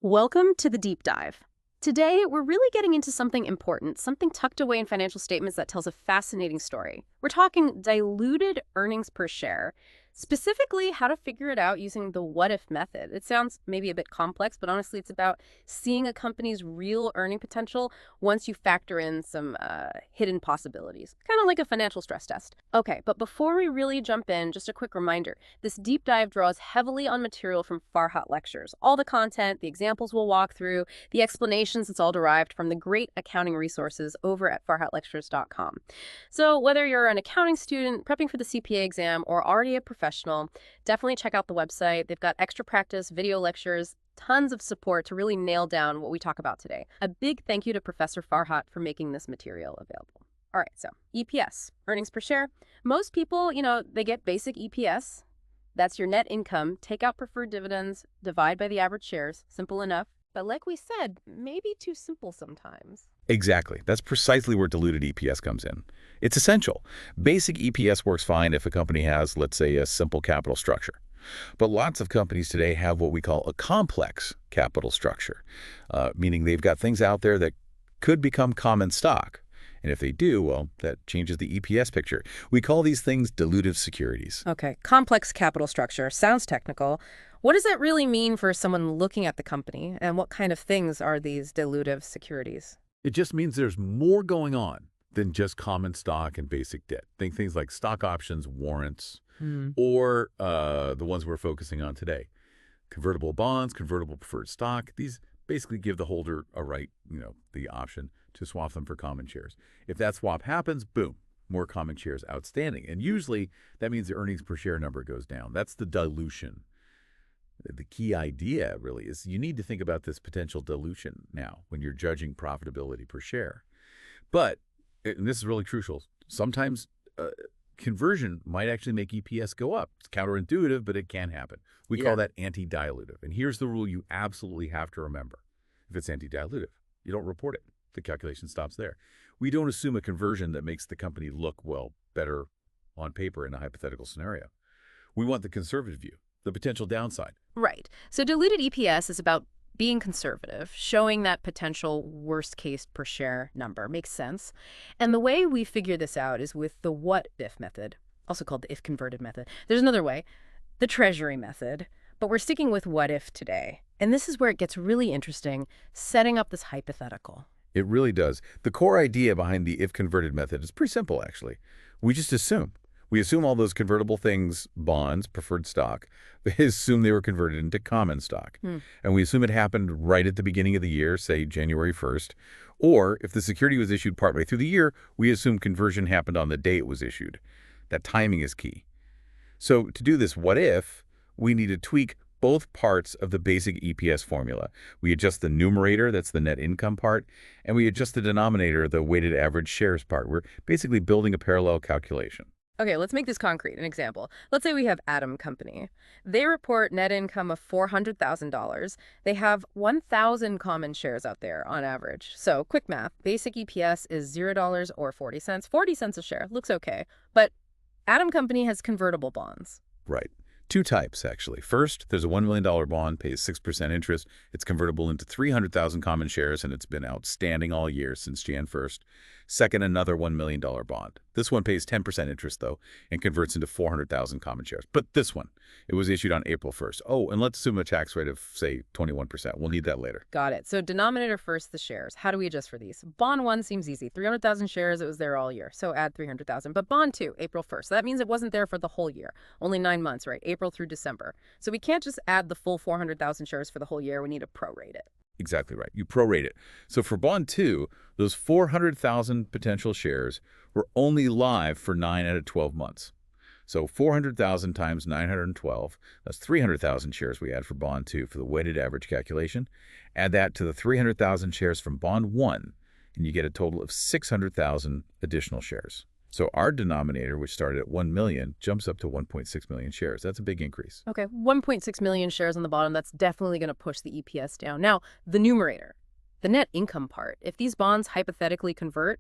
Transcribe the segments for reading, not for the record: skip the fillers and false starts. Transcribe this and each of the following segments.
Welcome to the deep dive. Today, we're really getting into something important, something tucked away in financial statements that tells a fascinating story. We're talking diluted earnings per share, specifically how to figure it out using the what if method. It sounds maybe a bit complex, but honestly, it's about seeing a company's real earning potential once you factor in some hidden possibilities, kind of like a financial stress test. Okay, but before we really jump in, just a quick reminder. This deep dive draws heavily on material from Farhat lectures. All the content, the examples we'll walk through, the explanations, it's all derived from the great accounting resources over at farhatlectures.com. So whether you're an accounting student, prepping for the CPA exam, or already a professional, definitely check out the website. They've got extra practice, video lectures, tons of support to really nail down what we talk about today. A big thank you to Professor Farhat for making this material available. All right, so EPS, earnings per share. Most people, they get basic EPS. That's your net income. Take out preferred dividends, divide by the average shares. Simple enough. But like we said, maybe too simple sometimes. Exactly. That's precisely where diluted EPS comes in. It's essential. Basic EPS works fine if a company has, let's say, a simple capital structure. But lots of companies today have what we call a complex capital structure, meaning they've got things out there that could become common stock. And if they do, well, that changes the EPS picture. We call these things dilutive securities. Okay, complex capital structure. Sounds technical. What does that really mean for someone looking at the company? And what kind of things are these dilutive securities? It just means there's more going on than just common stock and basic debt. Think things like stock options, warrants, or the ones we're focusing on today. Convertible bonds, convertible preferred stock. These basically give the holder a right, the option to swap them for common shares. If that swap happens, boom, more common shares outstanding. And usually that means the earnings per share number goes down. That's the dilution. The key idea really is you need to think about this potential dilution now when you're judging profitability per share. But, and this is really crucial, sometimes conversion might actually make EPS go up. It's counterintuitive, but it can happen. We call that anti-dilutive. And here's the rule you absolutely have to remember. If it's anti-dilutive, you don't report it. The calculation stops there. We don't assume a conversion that makes the company look, well, better on paper in a hypothetical scenario. We want the conservative view, the potential downside. Right. So diluted EPS is about being conservative, showing that potential worst case per share number. Makes sense. And the way we figure this out is with the what if method, also called the if converted method. There's another way, the treasury method, but we're sticking with what if today. And this is where it gets really interesting, setting up this hypothetical. It really does. The core idea behind the if converted method is pretty simple, actually. We just assume. We assume all those convertible things, bonds, preferred stock, we assume they were converted into common stock. And we assume it happened right at the beginning of the year, say January 1st. Or if the security was issued partway through the year, we assume conversion happened on the day it was issued. That timing is key. So to do this what if, we need to tweak both parts of the basic EPS formula. We adjust the numerator, that's the net income part, and we adjust the denominator, the weighted average shares part. We're basically building a parallel calculation. Okay, let's make this concrete. An example. Let's say we have Adam Company. They report net income of $400,000. They have 1,000 common shares out there on average. So quick math, basic EPS is $0 or 40 cents. 40 cents a share, looks okay. But Adam Company has convertible bonds. Right. Two types, actually. First, there's a $1 million bond, pays 6% interest. It's convertible into 300,000 common shares, and it's been outstanding all year since Jan 1st. Second, another $1 million bond. This one pays 10% interest, though, and converts into 400,000 common shares. But this one, it was issued on April 1st. Oh, and let's assume a tax rate of, say, 21%. We'll need that later. Got it. So denominator first, the shares. How do we adjust for these? Bond 1 seems easy. 300,000 shares, it was there all year. So add 300,000. But bond 2, April 1st. So that means it wasn't there for the whole year. Only 9 months, right? April through December. So we can't just add the full 400,000 shares for the whole year. We need to prorate it. Exactly right. You prorate it. So for bond 2, those 400,000 potential shares were only live for 9 out of 12 months. So 400,000 times 912, that's 300,000 shares we add for bond 2 for the weighted average calculation. Add that to the 300,000 shares from bond 1, and you get a total of 600,000 additional shares. So our denominator, which started at 1 million, jumps up to 1.6 million shares. That's a big increase. Okay, 1.6 million shares on the bottom. That's definitely going to push the EPS down. Now, the numerator, the net income part. If these bonds hypothetically convert,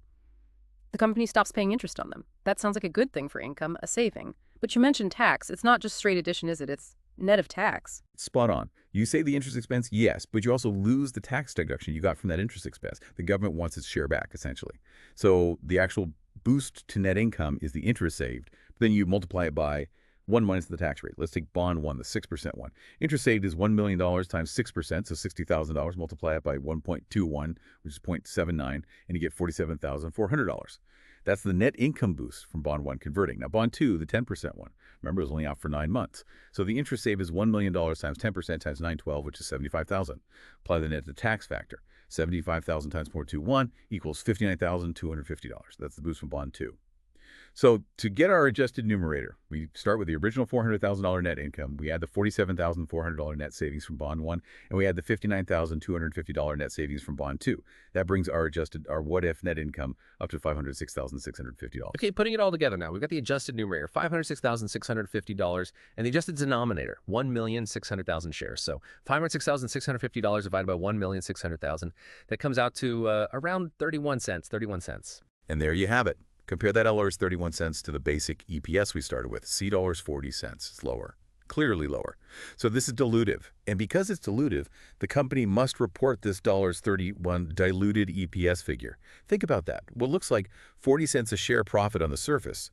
the company stops paying interest on them. That sounds like a good thing for income, a saving. But you mentioned tax. It's not just straight addition, is it? It's net of tax. Spot on. You say the interest expense, yes, but you also lose the tax deduction you got from that interest expense. The government wants its share back, essentially. So the actual boost to net income is the interest saved. Then you multiply it by 1 minus the tax rate. Let's take bond 1, the 6% one. Interest saved is $1 million times 6%, so $60,000. Multiply it by 1.21, which is 0.79, and you get $47,400. That's the net income boost from bond 1 converting. Now, bond 2, the 10% one, remember, it was only out for 9 months. So the interest save is $1 million times 10% times 912, which is $75,000. Apply the net to tax factor. $75,000 times 0.21 equals $59,250. That's the boost from bond 2. So to get our adjusted numerator, we start with the original $400,000 net income. We add the $47,400 net savings from bond 1, and we add the $59,250 net savings from bond 2. That brings our what-if net income up to $506,650. Okay, putting it all together now. We've got the adjusted numerator, $506,650, and the adjusted denominator, 1,600,000 shares. So $506,650 divided by 1,600,000. That comes out to around 31 cents. And there you have it. Compare that $31 to the basic EPS we started with, $40. It's lower, clearly lower. So this is dilutive. And because it's dilutive, the company must report this $31 diluted EPS figure. Think about that. What looks like 40 cents a share profit on the surface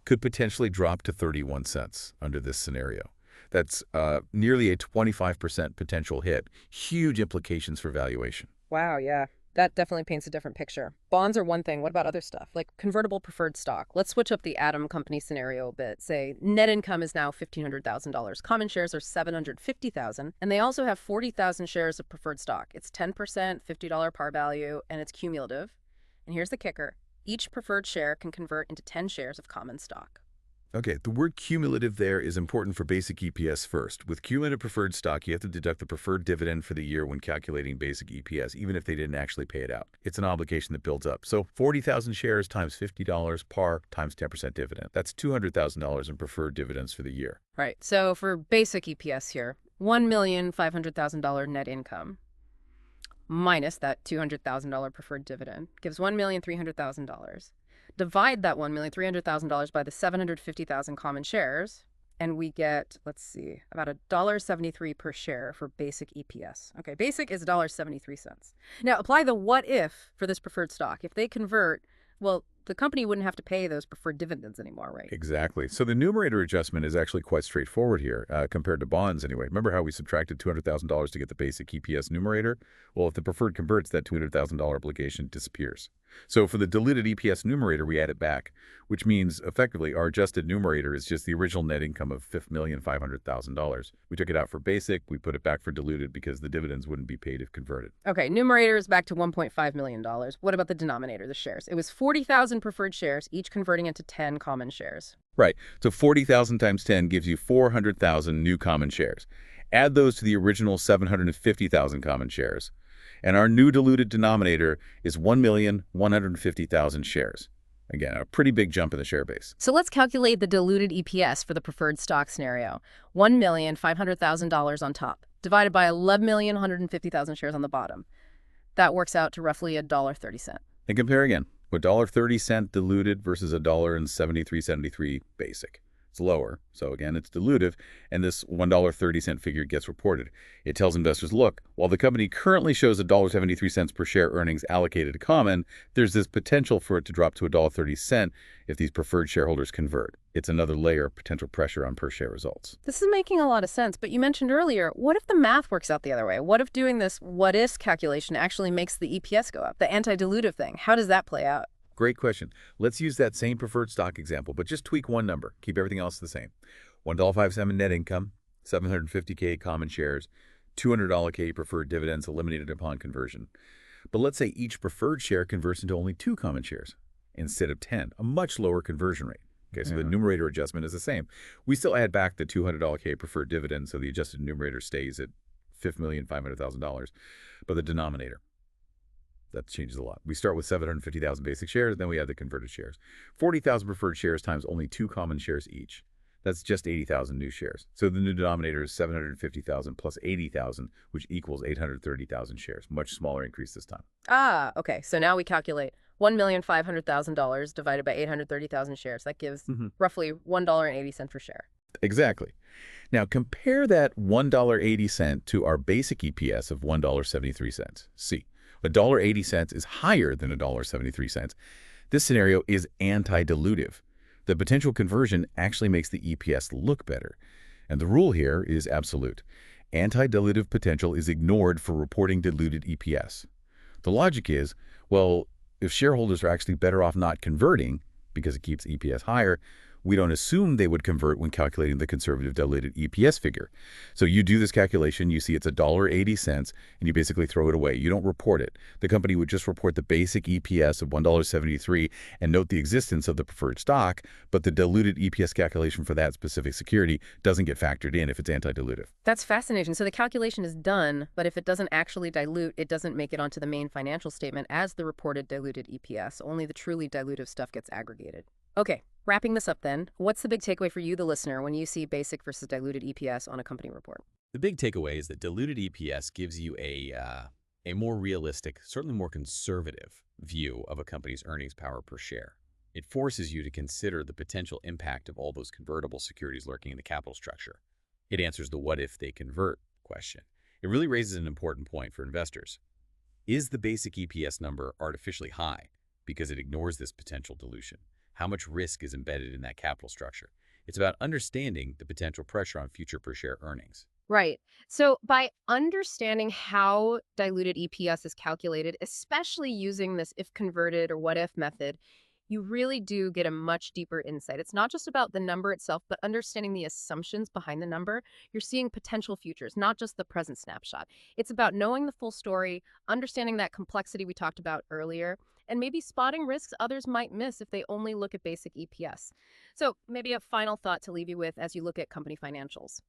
could potentially drop to 31 cents under this scenario. That's nearly a 25% potential hit. Huge implications for valuation. Wow, yeah. That definitely paints a different picture. Bonds are one thing. What about other stuff, like convertible preferred stock? Let's switch up the Atom company scenario a bit. Say net income is now $1,500,000. Common shares are $750,000, and they also have 40,000 shares of preferred stock. It's 10%, $50 par value, and it's cumulative. And here's the kicker. Each preferred share can convert into 10 shares of common stock. Okay, the word cumulative there is important for basic EPS first. With cumulative preferred stock, you have to deduct the preferred dividend for the year when calculating basic EPS, even if they didn't actually pay it out. It's an obligation that builds up. So 40,000 shares times $50 par times 10% dividend. That's $200,000 in preferred dividends for the year. Right. So for basic EPS here, $1,500,000 net income minus that $200,000 preferred dividend gives $1,300,000. Divide that $1,300,000 by the 750,000 common shares, and we get, let's see, about $1.73 per share for basic EPS. Okay, basic is $1.73. Now, apply the what if for this preferred stock. If they convert, well, the company wouldn't have to pay those preferred dividends anymore, right? Exactly. So the numerator adjustment is actually quite straightforward here compared to bonds anyway. Remember how we subtracted $200,000 to get the basic EPS numerator? Well, if the preferred converts, that $200,000 obligation disappears. So for the diluted EPS numerator, we add it back, which means effectively our adjusted numerator is just the original net income of $5,500,000. We took it out for basic, we put it back for diluted because the dividends wouldn't be paid if converted. Okay, numerator is back to $1.5 million. What about the denominator, the shares? It was 40,000 preferred shares, each converting into 10 common shares. Right. So 40,000 times 10 gives you 400,000 new common shares. Add those to the original 750,000 common shares. And our new diluted denominator is 1,150,000 shares. Again, a pretty big jump in the share base. So let's calculate the diluted EPS for the preferred stock scenario. $1,500,000 on top, divided by 11,150,000 shares on the bottom. That works out to roughly $1.30. And compare again. $1.30 diluted versus $1.73 basic. It's lower, so again, it's dilutive, and this $1.30 figure gets reported. It tells investors, look, while the company currently shows $1.73 per share earnings allocated to common, there's this potential for it to drop to $1.30 if these preferred shareholders convert. It's another layer of potential pressure on per share results. This is making a lot of sense, but you mentioned earlier, what if the math works out the other way? What if doing this what-if calculation actually makes the EPS go up, the anti-dilutive thing? How does that play out? Great question. Let's use that same preferred stock example, but just tweak one number. Keep everything else the same. $1.57 net income, 750K common shares, $200K preferred dividends eliminated upon conversion. But let's say each preferred share converts into only 2 common shares instead of 10, a much lower conversion rate. Okay, so the numerator adjustment is the same. We still add back the $200K preferred dividend, so the adjusted numerator stays at $5,500,000, but the denominator, that changes a lot. We start with 750,000 basic shares, then we add the converted shares. 40,000 preferred shares times only 2 common shares each. That's just 80,000 new shares. So the new denominator is 750,000 plus 80,000, which equals 830,000 shares. Much smaller increase this time. Ah, okay. So now we calculate $1,500,000 divided by 830,000 shares. That gives roughly $1.80 per share. Exactly. Now compare that $1.80 to our basic EPS of $1.73. See, $1.80 is higher than $1.73. This scenario is anti-dilutive. The potential conversion actually makes the EPS look better. And the rule here is absolute. Anti-dilutive potential is ignored for reporting diluted EPS. The logic is, well, if shareholders are actually better off not converting because it keeps EPS higher, we don't assume they would convert when calculating the conservative diluted EPS figure. So you do this calculation, you see it's $1.80, and you basically throw it away. You don't report it. The company would just report the basic EPS of $1.73 and note the existence of the preferred stock, but the diluted EPS calculation for that specific security doesn't get factored in if it's anti-dilutive. That's fascinating. So the calculation is done, but if it doesn't actually dilute, it doesn't make it onto the main financial statement as the reported diluted EPS. Only the truly dilutive stuff gets aggregated. Okay, wrapping this up then, what's the big takeaway for you, the listener, when you see basic versus diluted EPS on a company report? The big takeaway is that diluted EPS gives you a more realistic, certainly more conservative view of a company's earnings power per share. It forces you to consider the potential impact of all those convertible securities lurking in the capital structure. It answers the what if they convert question. It really raises an important point for investors. Is the basic EPS number artificially high because it ignores this potential dilution? How much risk is embedded in that capital structure? It's about understanding the potential pressure on future per share earnings. Right. So by understanding how diluted EPS is calculated, especially using this if converted or what if method, you really do get a much deeper insight. It's not just about the number itself, but understanding the assumptions behind the number. You're seeing potential futures, not just the present snapshot. It's about knowing the full story, understanding that complexity we talked about earlier, and maybe spotting risks others might miss if they only look at basic EPS. So maybe a final thought to leave you with as you look at company financials.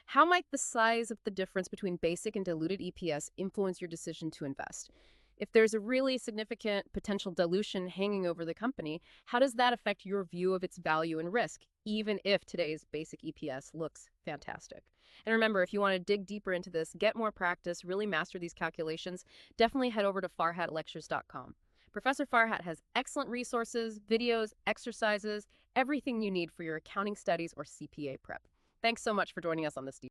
How might the size of the difference between basic and diluted EPS influence your decision to invest? If there's a really significant potential dilution hanging over the company, how does that affect your view of its value and risk, even if today's basic EPS looks fantastic? And remember, if you want to dig deeper into this, get more practice, really master these calculations, definitely head over to farhatlectures.com. Professor Farhat has excellent resources, videos, exercises, everything you need for your accounting studies or CPA prep. Thanks so much for joining us on this deep